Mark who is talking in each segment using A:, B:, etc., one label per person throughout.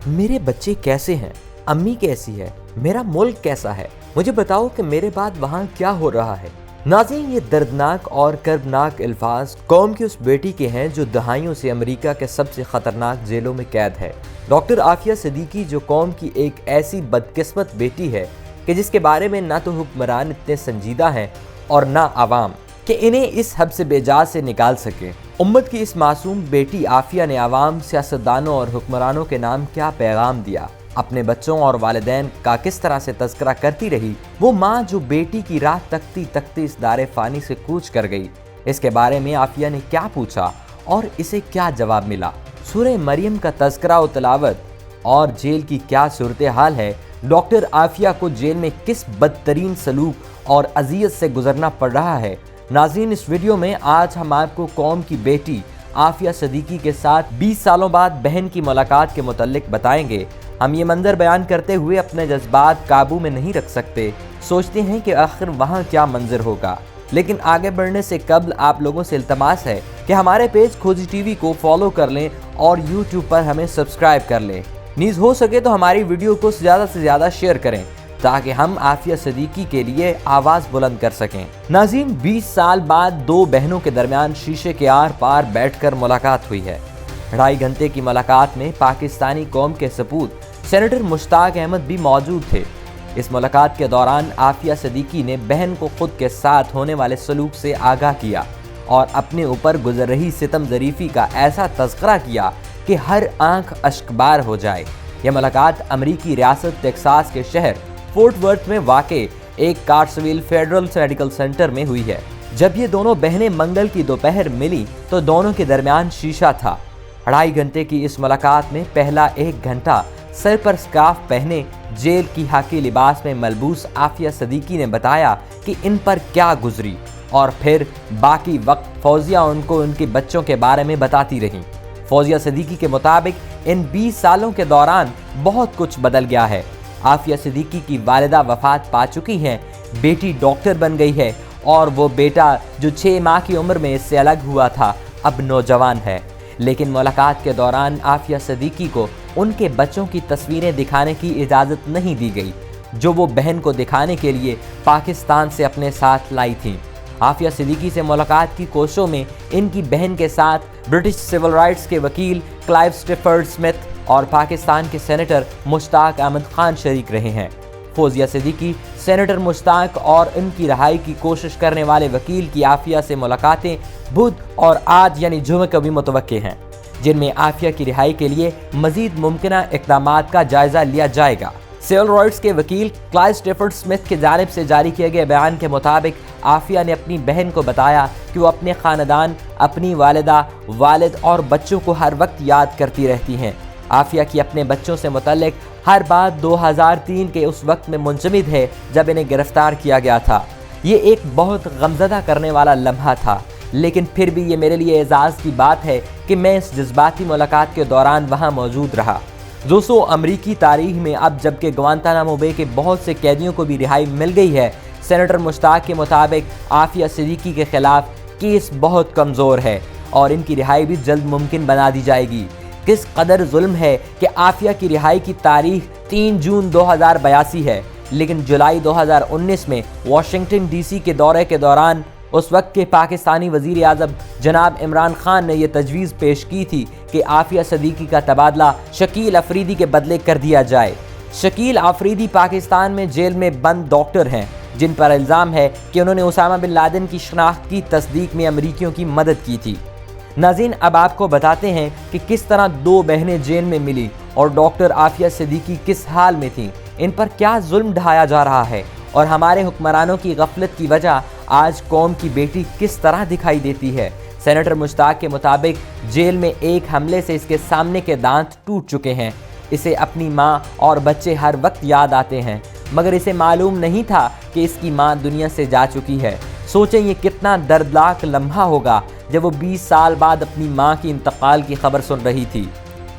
A: मेरे बच्चे कैसे हैं, अम्मी कैसी है, मेरा मुल्क कैसा है, मुझे बताओ कि मेरे बाद वहाँ क्या हो रहा है। नाज़रीन, ये दर्दनाक और कर्बनाक अल्फाज कौम की उस बेटी के हैं जो दहाइयों से अमेरिका के सबसे ख़तरनाक जेलों में कैद है। डॉक्टर आफिया सिद्दीकी, जो कौम की एक ऐसी बदकिस्मत बेटी है कि जिसके बारे में ना तो हुक्मरान इतने संजीदा हैं और ना आवाम कि इन्हें इस हब से बेजाज से निकाल सके। उम्मत की इस मासूम बेटी आफिया ने आवाम, सियासतदानों और हुक्मरानों के नाम क्या पैगाम दिया, अपने बच्चों और वालिदैन का किस तरह से तज़किरा करती रही। वो माँ जो बेटी की राह तकती तकती इस दारे फ़ानी से कूच कर गई, इसके बारे में आफिया ने क्या पूछा और इसे क्या जवाब मिला। सूरह मरियम का तज़किरा और तिलावत और जेल की क्या सूरत हाल है। डॉक्टर आफिया को जेल में किस बदतरीन सलूक और अजियत से गुजरना पड़ रहा है। नाज़रीन, इस वीडियो में आज हम आपको कौम की बेटी आफिया सिद्दीकी के साथ 20 सालों बाद बहन की मुलाकात के मुतल्लिक बताएंगे। हम ये मंजर बयान करते हुए अपने जज्बात काबू में नहीं रख सकते, सोचते हैं कि आखिर वहाँ क्या मंजर होगा। लेकिन आगे बढ़ने से कबल आप लोगों से इल्तमास है कि हमारे पेज खोजी टीवी को फॉलो कर लें और यूट्यूब पर हमें सब्सक्राइब कर लें। नीज़ हो सके तो हमारी वीडियो को ज़्यादा से ज़्यादा शेयर करें ताकि हम आफिया सिद्दीकी के लिए आवाज़ बुलंद कर सकें। नाज़रीन, 20 साल बाद दो बहनों के दरमियान शीशे के आर पार बैठकर मुलाकात हुई है। 2.5 घंटे की मुलाकात में पाकिस्तानी कौम के सपूत सेनेटर मुश्ताक अहमद भी मौजूद थे। इस मुलाकात के दौरान आफिया सिद्दीकी ने बहन को खुद के साथ होने वाले सलूक से आगाह किया और अपने ऊपर गुजर रही सितम ज़रीफ़ी का ऐसा तज़किरा किया कि हर आंख अश्कबार हो जाए। यह मुलाकात अमरीकी रियासत टेक्सास के शहर फोर्ट वर्थ में वाक़े एक कार्सविल फेडरल मेडिकल सेंटर में हुई है। जब ये दोनों बहनें मंगल की दोपहर मिली तो दोनों के दरमियान शीशा था। 2.5 घंटे की इस मुलाकात में पहला 1 घंटा सर पर स्कार्फ पहने जेल की हाकी लिबास में मलबूस आफिया सिद्दीकी ने बताया कि इन पर क्या गुजरी, और फिर बाकी वक्त फौजिया उनको उनके बच्चों के बारे में बताती रहीं। फौजिया सिद्दीकी के मुताबिक इन 20 सालों के दौरान बहुत कुछ बदल गया है। आफिया सिद्दीकी की वालिदा वफात पा चुकी हैं, बेटी डॉक्टर बन गई है और वो बेटा जो 6 माह की उम्र में इससे अलग हुआ था अब नौजवान है। लेकिन मुलाकात के दौरान आफिया सिद्दीकी को उनके बच्चों की तस्वीरें दिखाने की इजाज़त नहीं दी गई जो वो बहन को दिखाने के लिए पाकिस्तान से अपने साथ लाई थीं। आफिया सिद्दीकी से मुलाकात की कोशिशों में इनकी बहन के साथ ब्रिटिश सिविल राइट्स के वकील क्लाइव स्टिफर्ड स्मिथ और पाकिस्तान के सेनेटर मुश्ताक अहमद खान शरीक रहे हैं। फौजिया सिद्दीकी, सेनेटर मुश्ताक और इनकी रहाई की कोशिश करने वाले वकील की आफिया से मुलाकातें बुध और आज यानी जुमे को भी मुतवक्के हैं, जिनमें आफिया की रिहाई के लिए मजीद मुमकिन इक़दामात का जायजा लिया जाएगा। सिविल राइट्स के वकील क्लाइव स्टिफर्ड स्मिथ की जानिब से जारी किए गए बयान के मुताबिक आफिया ने अपनी बहन को बताया कि वो अपने ख़ानदान, अपनी वालिदा, वालिद और बच्चों को हर वक्त याद करती रहती हैं। आफिया की अपने बच्चों से मुतल्लिक हर बात 2003 के उस वक्त में मुंजमद है जब इन्हें गिरफ्तार किया गया था। ये एक बहुत गमज़दा करने वाला लम्हा था, लेकिन फिर भी ये मेरे लिए एजाज़ की बात है कि मैं इस जज्बाती मुलाकात के दौरान वहाँ मौजूद रहा। दोस्तों, अमरीकी तारीख में अब जबकि ग्वांतानामो बे के बहुत से कैदियों को भी रिहाई मिल गई है, सेनेटर मुश्ताक के मुताबिक आफिया सिद्दीकी के खिलाफ केस बहुत कमज़ोर है और इनकी रिहाई भी जल्द मुमकिन बना दी जाएगी। किस कदर जुल्म है कि आफिया की रिहाई की तारीख 3 जून 2082 है, लेकिन जुलाई 2019 में वाशिंगटन डीसी के दौरे के दौरान उस वक्त के पाकिस्तानी वज़ीर आज़म जनाब इमरान खान ने यह तजवीज़ पेश की थी कि आफिया सिद्दीकी का तबादला शकील अफरीदी के बदले कर दिया जाए। शकील अफरीदी पाकिस्तान में जेल में बंद डॉक्टर हैं जिन पर इल्ज़ाम है कि उन्होंने उसामा बिन लादेन की शनाख्त की तस्दीक में अमरीकियों की मदद की थी। नाज़रीन, अब आपको बताते हैं कि किस तरह दो बहनें जेल में मिली और डॉक्टर आफिया सिद्दीकी किस हाल में थीं, इन पर क्या जुल्म ढाया जा रहा है और हमारे हुक्मरानों की गफलत की वजह आज कौम की बेटी किस तरह दिखाई देती है। सेनेटर मुश्ताक के मुताबिक जेल में एक हमले से इसके सामने के दांत टूट चुके हैं। इसे अपनी माँ और बच्चे हर वक्त याद आते हैं, मगर इसे मालूम नहीं था कि इसकी माँ दुनिया से जा चुकी है। सोचें ये कितना दर्दनाक लम्हा होगा जब वो 20 साल बाद अपनी माँ की इंतकाल की खबर सुन रही थी।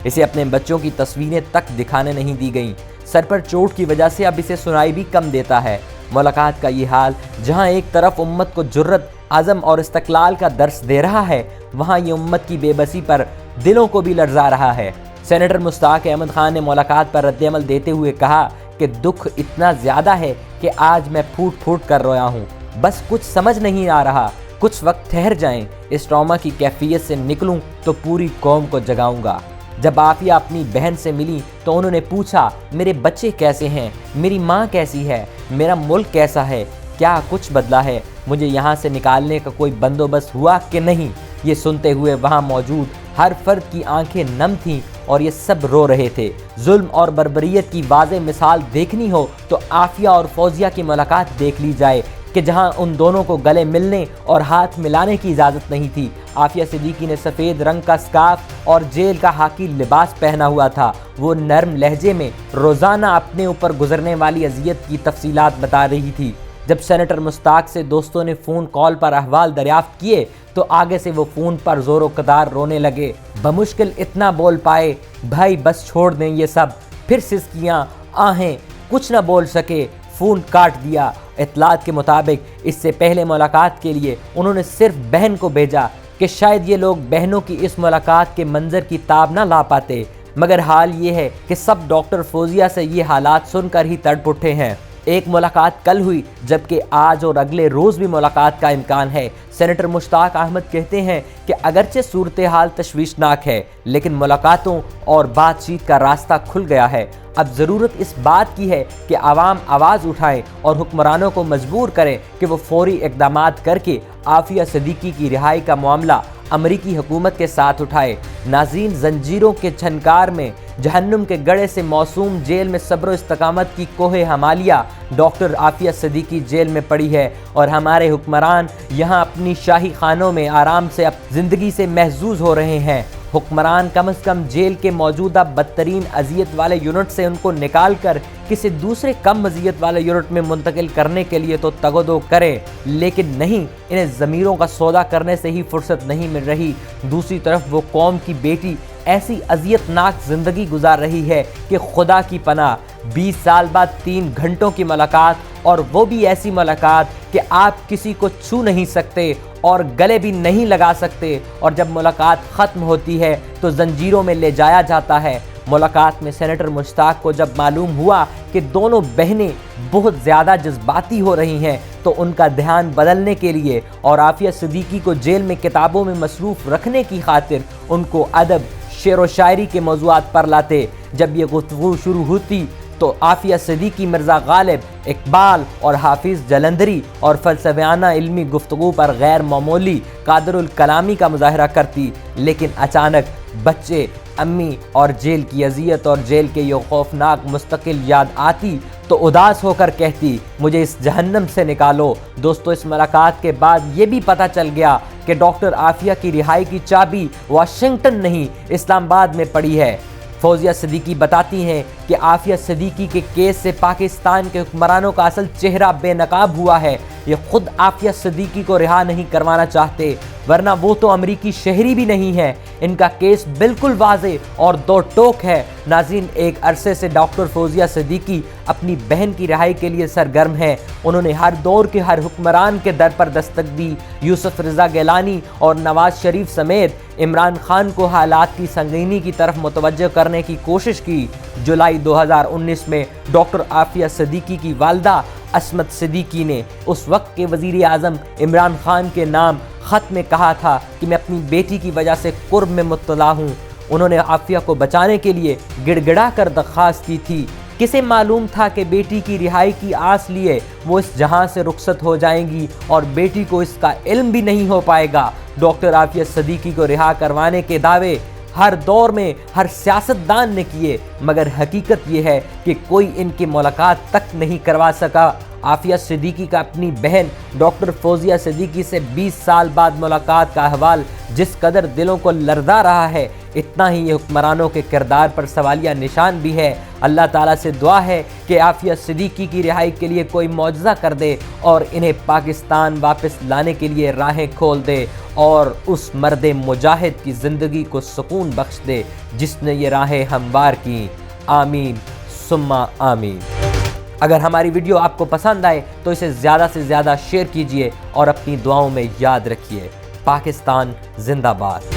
A: इसे अपने बच्चों की तस्वीरें तक दिखाने नहीं दी गईं। सर पर चोट की वजह से अब इसे सुनाई भी कम देता है। मुलाकात का ये हाल जहाँ एक तरफ उम्मत को जुर्रत, आज़म और इस्तक़लाल का दर्स दे रहा है, वहाँ ये उम्मत की बेबसी पर दिलों को भी लर्जा रहा है। سینیٹر مشتاق احمد خان نے ملاقات پر رد عمل دیتے ہوئے کہا کہ دکھ اتنا زیادہ ہے کہ آج میں پھوٹ پھوٹ کر رویا ہوں، بس کچھ سمجھ نہیں آ رہا، کچھ وقت ٹھہر جائیں، اس ٹراما کی کیفیت سے نکلوں تو پوری قوم کو جگاؤں گا۔ جب عافیہ اپنی بہن سے ملی تو انہوں نے پوچھا میرے بچے کیسے ہیں، میری ماں کیسی ہے، میرا ملک کیسا ہے، کیا کچھ بدلا ہے، مجھے یہاں سے نکالنے کا کوئی بندوبست ہوا کہ نہیں۔ یہ سنتے ہوئے وہاں موجود ہر فرد کی آنکھیں نم تھیں اور یہ سب رو رہے تھے۔ ظلم اور بربریت کی واضح مثال دیکھنی ہو تو عافیہ اور فوزیہ کی ملاقات دیکھ لی جائے کہ جہاں ان دونوں کو گلے ملنے اور ہاتھ ملانے کی اجازت نہیں تھی۔ عافیہ صدیقی نے سفید رنگ کا سکارف اور جیل کا ہاکی لباس پہنا ہوا تھا۔ وہ نرم لہجے میں روزانہ اپنے اوپر گزرنے والی اذیت کی تفصیلات بتا رہی تھی۔ جب سینیٹر مشتاق سے دوستوں نے فون کال پر احوال دریافت کیے تو آگے سے وہ فون پر زور و قدار رونے لگے۔ بمشکل اتنا بول پائے بھائی بس چھوڑ دیں یہ سب، پھر سسکیاں آہیں، کچھ نہ بول سکے، فون کاٹ دیا۔ اطلاعات کے مطابق اس سے پہلے ملاقات کے لیے انہوں نے صرف بہن کو بھیجا کہ شاید یہ لوگ بہنوں کی اس ملاقات کے منظر کی تاب نہ لا پاتے، مگر حال یہ ہے کہ سب ڈاکٹر فوزیہ سے یہ حالات سن کر ہی تڑپ اٹھے ہیں۔ ایک ملاقات کل ہوئی جبکہ آج اور اگلے روز بھی ملاقات کا امکان ہے۔ سینیٹر مشتاق احمد کہتے ہیں کہ اگرچہ صورتحال تشویشناک ہے لیکن ملاقاتوں اور بات چیت کا راستہ کھل گیا ہے۔ اب ضرورت اس بات کی ہے کہ عوام آواز اٹھائیں اور حکمرانوں کو مجبور کریں کہ وہ فوری اقدامات کر کے عافیہ صدیقی کی رہائی کا معاملہ امریکی حکومت کے ساتھ اٹھائے۔ ناظرین، زنجیروں کے چھنکار میں جہنم کے گڑھے سے موسوم جیل میں صبر و استقامت کی کوہ ہمالیہ ڈاکٹر عافیہ صدیقی جیل میں پڑی ہے اور ہمارے حکمران یہاں اپنی شاہی خانوں میں آرام سے زندگی سے محظوظ ہو رہے ہیں۔ حکمران کم از کم جیل کے موجودہ بدترین اذیت والے یونٹ سے ان کو نکال کر کسی دوسرے کم اذیت والے یونٹ میں منتقل کرنے کے لیے تو تگ و دو کریں، لیکن نہیں، انہیں ضمیروں کا سودا کرنے سے ہی فرصت نہیں مل رہی۔ دوسری طرف وہ قوم کی بیٹی ایسی اذیت ناک زندگی گزار رہی ہے کہ خدا کی پناہ، 20 سال بعد 3 گھنٹوں کی ملاقات، اور وہ بھی ایسی ملاقات کہ آپ کسی کو چھو نہیں سکتے اور گلے بھی نہیں لگا سکتے، اور جب ملاقات ختم ہوتی ہے تو زنجیروں میں لے جایا جاتا ہے۔ ملاقات میں سینیٹر مشتاق کو جب معلوم ہوا کہ دونوں بہنیں بہت زیادہ جذباتی ہو رہی ہیں تو ان کا دھیان بدلنے کے لیے اور عافیہ صدیقی کو جیل میں کتابوں میں مصروف رکھنے کی خاطر ان کو ادب، شعر و شاعری کے موضوعات پر لاتے۔ جب یہ گفتگو شروع ہوتی تو عافیہ صدیقی مرزا غالب، اقبال اور حافظ جلندری اور فلسفیانہ علمی گفتگو پر غیر معمولی قادر الکلامی کا مظاہرہ کرتی، لیکن اچانک بچے، امی اور جیل کی اذیت اور جیل کے یہ خوفناک مستقل یاد آتی تو اداس ہو کر کہتی مجھے اس جہنم سے نکالو۔ دوستو، اس ملاقات کے بعد یہ بھی پتہ چل گیا کہ ڈاکٹر عافیہ کی رہائی کی چابی واشنگٹن نہیں اسلام آباد میں پڑی ہے۔ فوزیہ صدیقی بتاتی ہیں کہ عافیہ صدیقی کے کیس سے پاکستان کے حکمرانوں کا اصل چہرہ بے نقاب ہوا ہے۔ یہ خود عافیہ صدیقی کو رہا نہیں کروانا چاہتے، ورنہ وہ تو امریکی شہری بھی نہیں ہے۔ ان کا کیس بالکل واضح اور دو ٹوک ہے۔ ناظرین، ایک عرصے سے ڈاکٹر فوزیہ صدیقی اپنی بہن کی رہائی کے لیے سرگرم ہیں۔ انہوں نے ہر دور کے ہر حکمران کے در پر دستک دی، یوسف رضا گیلانی اور نواز شریف سمیت عمران خان کو حالات کی سنگینی کی طرف متوجہ کرنے کی کوشش کی۔ جولائی 2019 میں ڈاکٹر عافیہ صدیقی کی والدہ عصمت صدیقی نے اس وقت کے وزیر اعظم عمران خان کے نام خط میں کہا تھا کہ میں اپنی بیٹی کی وجہ سے کرب میں مبتلا ہوں۔ انہوں نے عافیہ کو بچانے کے لیے گڑ گڑا کر درخواست کی تھی۔ کسے معلوم تھا کہ بیٹی کی رہائی کی آس لیے وہ اس جہاں سے رخصت ہو جائیں گی اور بیٹی کو اس کا علم بھی نہیں ہو پائے گا۔ ڈاکٹر عافیہ صدیقی کو رہا کروانے کے دعوے ہر دور میں ہر سیاستدان نے کیے، مگر حقیقت یہ ہے کہ کوئی ان کی ملاقات تک نہیں کروا سکا۔ عافیہ صدیقی کا اپنی بہن ڈاکٹر فوزیہ صدیقی سے 20 سال بعد ملاقات کا احوال جس قدر دلوں کو لرزا رہا ہے، اتنا ہی یہ حکمرانوں کے کردار پر سوالیہ نشان بھی ہے۔ اللہ تعالیٰ سے دعا ہے کہ عافیہ صدیقی کی رہائی کے لیے کوئی معجزہ کر دے اور انہیں پاکستان واپس لانے کے لیے راہیں کھول دے اور اس مرد مجاہد کی زندگی کو سکون بخش دے جس نے یہ راہیں ہموار کی۔ آمین ثم آمین۔ اگر ہماری ویڈیو آپ کو پسند آئے تو اسے زیادہ سے زیادہ شیئر کیجیے اور اپنی دعاؤں میں یاد رکھیے۔ پاکستان زندہ باد۔